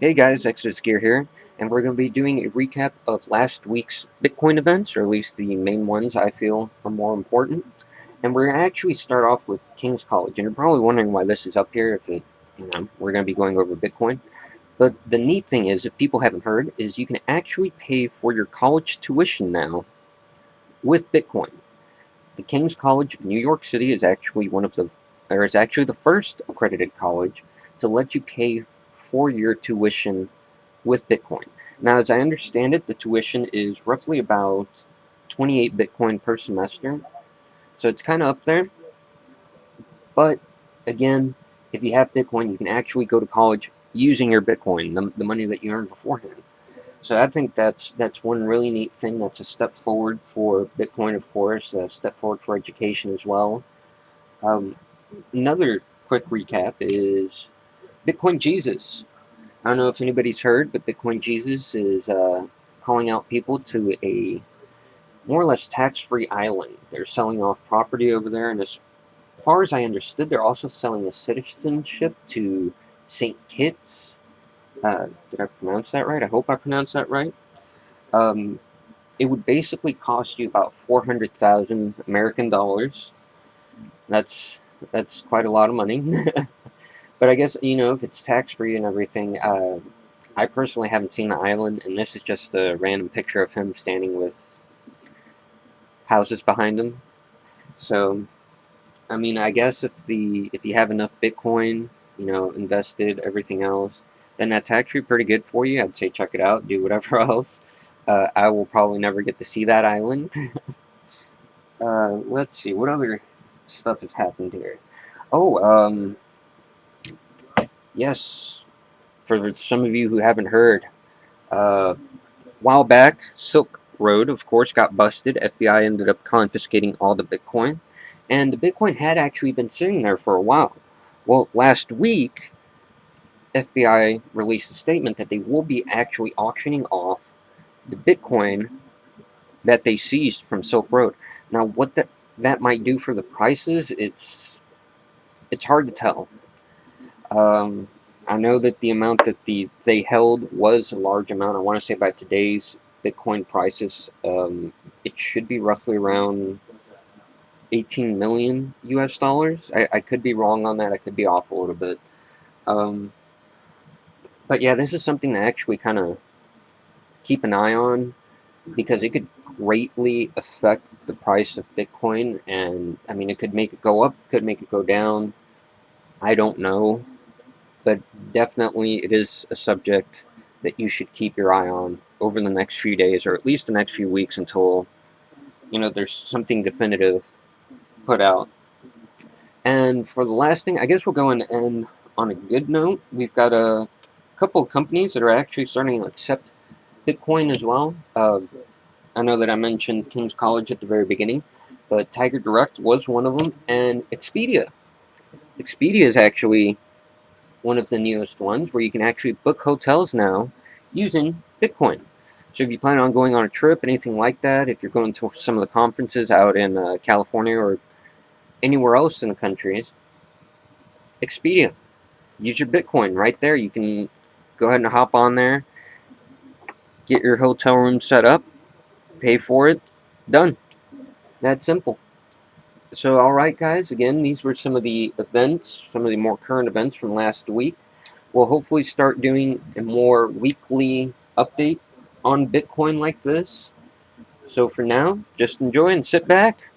Hey guys, Exodus Gear here, and we're going to be doing a recap of last week's Bitcoin events, or at least the main ones I feel are more important. And we're going to actually start off with King's College, and you're probably wondering why this is up here if we're going to be going over Bitcoin. But the neat thing is, if people haven't heard, is you can actually pay for your college tuition now with Bitcoin. The King's College of New York City is actually the first accredited college to let you pay for your tuition with Bitcoin. Now, as I understand it, the tuition is roughly about 28 Bitcoin per semester, so it's kind of up there. But again, if you have Bitcoin, you can actually go to college using your Bitcoin, the money that you earned beforehand. So I think that's one really neat thing. That's a step forward for Bitcoin, of course, a step forward for education as well. Um, Another quick recap is Bitcoin Jesus. I don't know if anybody's heard, but Bitcoin Jesus is calling out people to a more or less tax-free island. They're selling off property over there, and as far as I understood, they're also selling a citizenship to St. Kitts. Did I pronounce that right? I hope I pronounced that right. Um, it would basically cost you about 400,000 American dollars. That's that's quite a lot of money. But I guess if it's tax-free and everything. I personally haven't seen the island, and this is just a random picture of him standing with houses behind him. So, I mean, I guess if you have enough Bitcoin, invested, everything else, then that's actually pretty good for you. I'd say check it out, do whatever else. I will probably never get to see that island. Let's see, what other stuff has happened here? Oh, yes, for some of you who haven't heard, a while back, Silk Road, of course, got busted. FBI ended up confiscating all the Bitcoin, and the Bitcoin had actually been sitting there for a while. Well, last week, FBI released a statement that they will be actually auctioning off the Bitcoin that they seized from Silk Road. Now, what that might do for the prices, it's hard to tell. Um, I know that the amount that they held was a large amount. I want to say by today's Bitcoin prices, it should be roughly around 18 million US dollars. I could be wrong on that. I could be off a little bit. Um, but yeah, this is something to actually kind of keep an eye on because it could greatly affect the price of Bitcoin. And I mean, it could make it go up, could make it go down. I don't know. But definitely it is a subject that you should keep your eye on over the next few days, or at least the next few weeks until there's something definitive put out. And for the last thing, I guess we'll go and end on a good note. We've got a couple of companies that are actually starting to accept Bitcoin as well. I know that I mentioned King's College at the very beginning, but Tiger Direct was one of them, and Expedia. Expedia is actually one of the newest ones where you can actually book hotels now using Bitcoin. So if you plan on going on a trip, anything like that, if you're going to some of the conferences out in California or anywhere else in the countries, Expedia, use your Bitcoin right there. You can go ahead and hop on there, get your hotel room set up, pay for it, done. That simple. So, alright, guys, again, these were some of the events, some of the more current events from last week. We'll hopefully start doing a more weekly update on Bitcoin like this. So, for now, just enjoy and sit back,